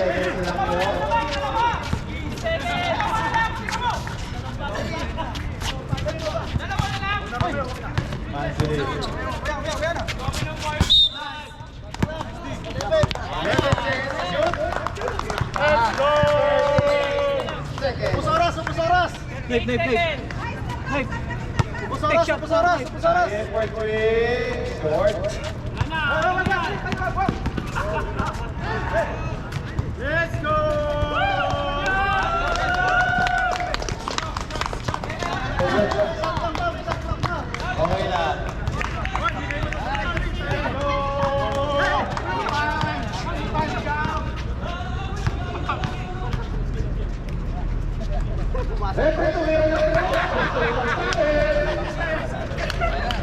seconds lang po. Mansuri. Let's go! Pusaras! Pusaras! Knife. Pusaras! Pusaras! Pusaras! Effort ko short. Let's go! Okay lang.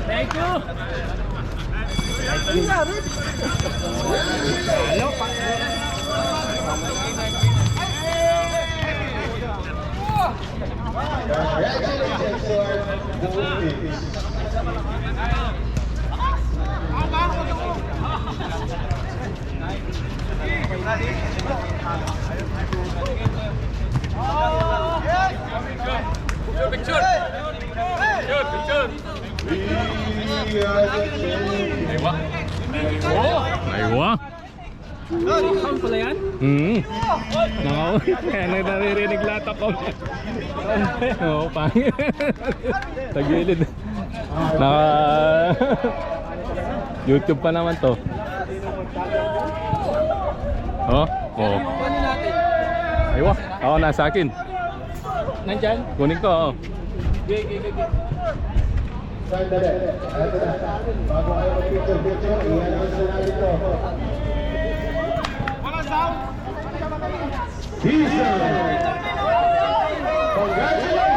Thank you. Congratulations, sir. Picture. Aywa. Count pala yan? Nako, kaya naririnig lahat ako. Oo, pangit. Tagilid. Naka YouTube pa naman to. Oh. Aywa, ako nasa akin. Nandyan? Kunin ko, oh. Sandali. Ito na. Bago kayo mag-picture, iyan ang sinabi ko. Season! Congratulations!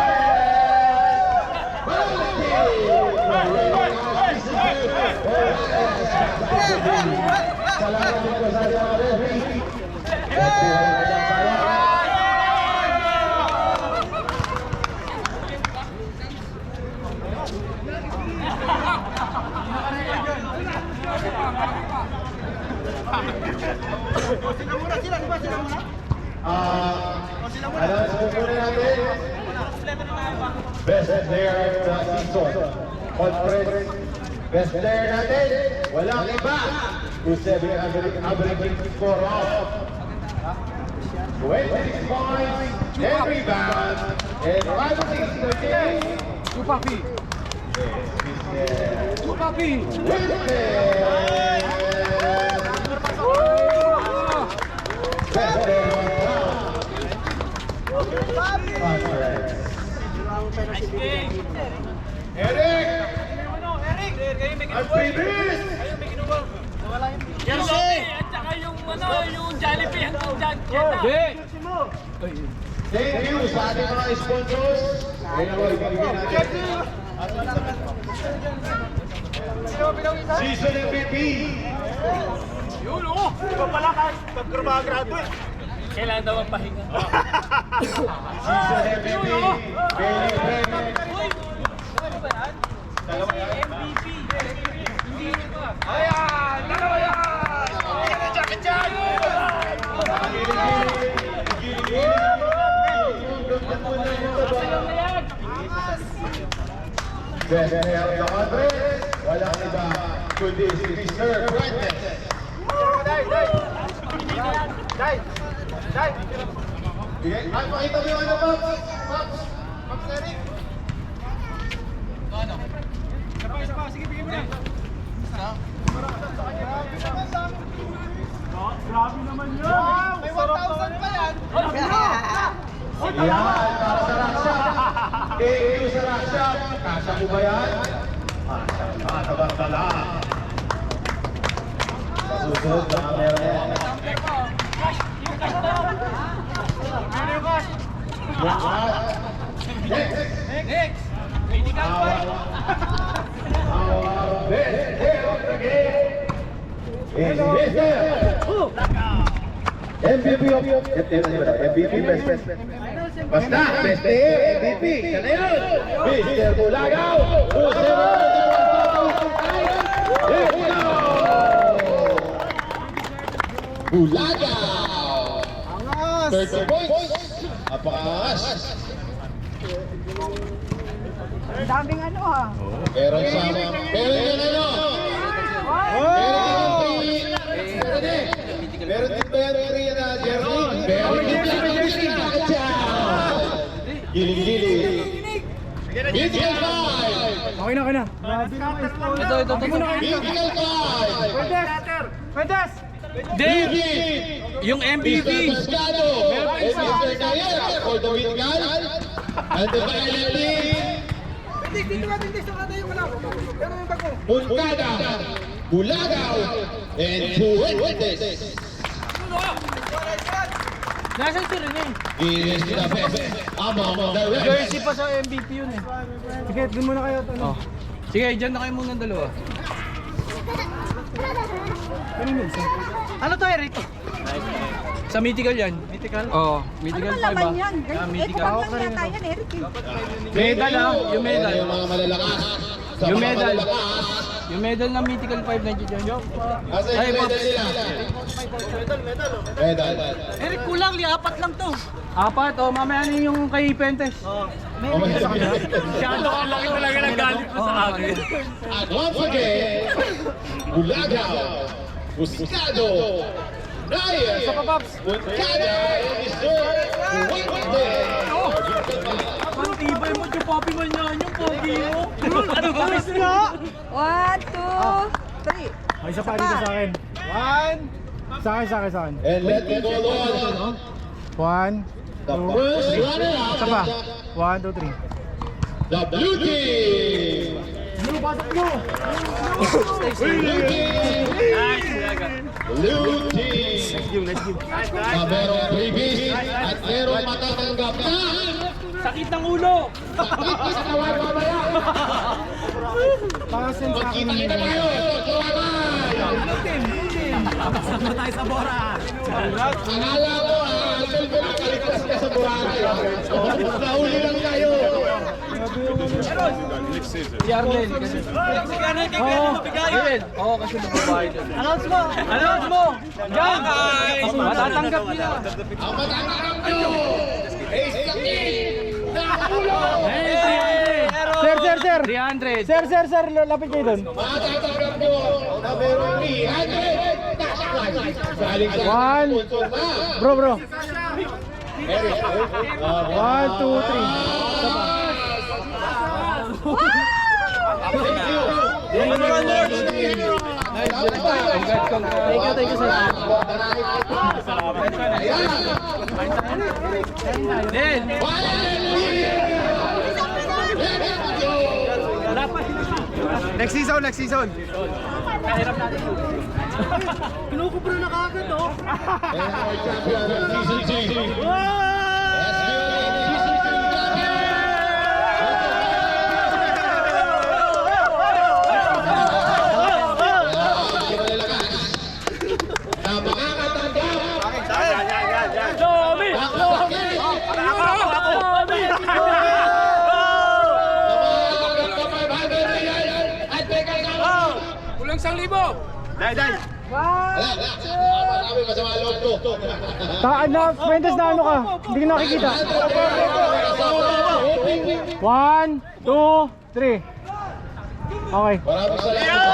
Salamat po sa mga referee. Announcement muna natin. Best player of the season. Conference. Best player natin. Walang iba. 2-7 averaging score of 26 points, 10 rebounds, and 5 assists per game. Chupapi. Best player of the conference. Eric! Ang bilis! Jersey! At saka yung Jollibee hanggang dyan. Thank you sa ating mga sponsors. Season MVP. Yun, oh! Iba pala kahit pag-graduate. Kailangan daw ang pahinga. Season MVP. Bailey Bennett. MVP. Ayan! Dalawa yan! Best player of the conference. Walang iba kundi si Mr. Fuentes. Ay, makita mo yung ano, Pops? Pops Eric? Sige, bigyan mo na. Grabe naman yun. May 1,000 pa yan. Yan, para sa Rakshak. Thank you sa Rakshak. Kasya mo ba yan? Matabang-tala. Susunod na camera yan. Next! Hindi ka pa. Our best player of the game is Mr. MVP of MVP best best. Basta best player MVP. Yan na yun. Mr. Bulagaw. Let's go. Bulagaw. 30 points. Napakaangas. Ang daming ano ha. Meron sa mga... Meron yung ano? Meron din free na jersey. Meron jersey. Giling-giling. Mythical 5. Okay na. Ito. Mythical 5. Pwede! Beauty. Yung MVP. Mr. Toscano. And Mr. Nayer for the mythical. And the violet team. Moncada, Bulagaw, and Fuentes. Nasaan si Rene? Is the best among the rest. Jersey pa sa MVP yun eh. Sige, dun muna kayo. Ano? Sige, dyan na kayo muna dalawa. Ano to, Eric? Sa mythical yan. Mythical? Oo, Ano mythical ba 5 laman ah. yan? Ito lang yata yan, Eric. Medal ah, yung medal. Yung mga malalakas. Sa Yung mga medal. malalakas. Yung medal ng mythical 5 nandiyan dyan. Nasa Ay, yung medal nila. Medal. Eric, kulang, liapat lang to. Apat, oh, mamaya na yung kay Pentes. Masyado ka laki talaga ng galit mo sa akin. And once again, Bulagaw, Buscado, Nayer, Moncada, and Mr. Fuentes. Ang tibay mo, yung popi man yan, yung popi mo. Ano ba? Nga? 1, 2, 3. Ay, isa pa dito sa akin. One. Sa akin. And let me go on. One. The first runner-up. Isa pa. 1, 2, 3. The blue team. Blue team. Na merong freebies at merong matatanggap na. Sakit ng ulo. Magkita-kita tayo. Sama tayo sa Bora. Akala mo, Silver, nakaligtas ka sa Boracay. Nahuli lang tayo. Si Arlen. Oo, kasi nagbabayad. Announce mo. Yan. Matatanggap nila. Ang matatanggap nyo, Ace Lakin, Nakulong. Sir. 300. Sir, lapit kayo doon. Matatanggap nyo na merong 300 takas. Galing sa One. sponsor na. Bro. Eric, 1, 2, 3. Thank you. Thank you, sir. Then, Next season. Kinukubro na kagad, oh. And our champion of season 2. kulang 1,000. Dai. Kami masama loob to. Fuentes na ano ka? Hindi ko nakikita. 1, 2, 3. Okay. Maraming salamat.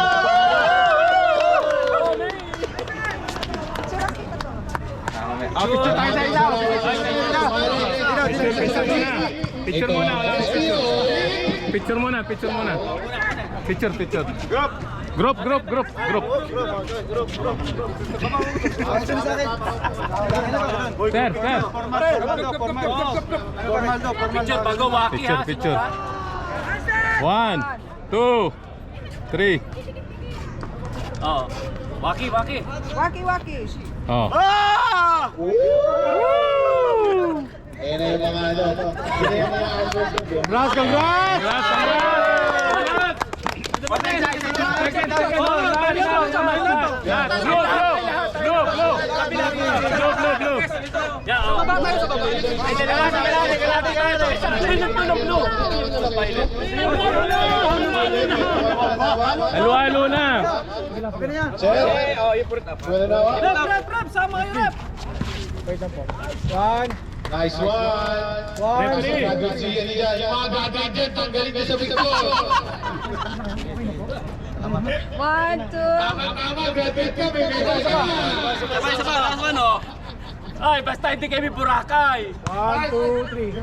Picture tayo sa ilaw. Picture muna. Picture muna. Picture. Group. Sir. Picture bago waki ha. Picture. 1, 2, 3. Oh. Waki. Waki. Oh. Ayan na yung mga ano. Sino yung mga Congrats! Halo-halo na. Sir? Wala na ako? Rep! Sama kayo, Rep! Nice one. Referee. Graduate si ano dyan. Yung mga graduate dyan, tanggalin ko sa picture. 1, 2. Tama, graduate ka. May medal ka. Ay, basta hindi kami Boracay.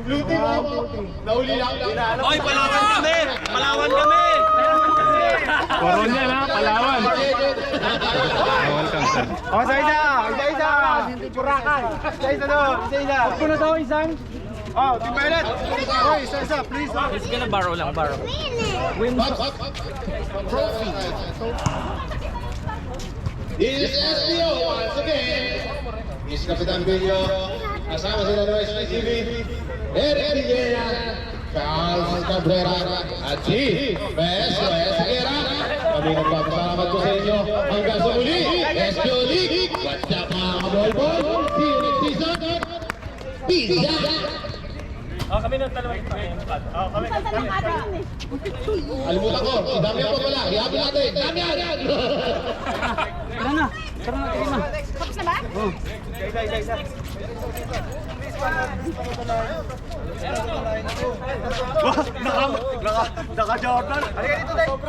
Blue team mo. Nauli lang. Oy, Palawan kami! Palawan kami! Coronia na, Palawan. Welcome, sir. Oh, isa. Burakan. Isa doon. Isa. Huwag ko na daw isang. Oh, Team Violet. Oh, isa, please. Just gonna borrow lang, borrow. This is SPO once again. This is Kapitan Bilyo. Kasama sila ng SPTV. Eric Villena, Charles Cabrera, at si Beso Esquera. Kami nagpapasalamat po sa inyo. Hanggang sa muli, SPO League. What's up mga kabolbol? See you next season. Peace out! Kami na talaga ito. Alimutan ko, si Damian po pala. Ihabi natin. Damian! Tapos na ba? Naka-Jordan. Halika dito, Day.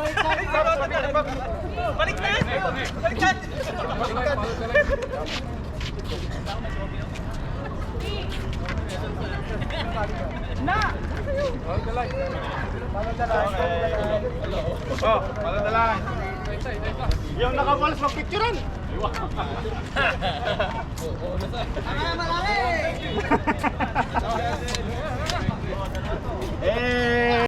Baliktad. Oh, paladala. Yung nakabalas magpicturean. Eh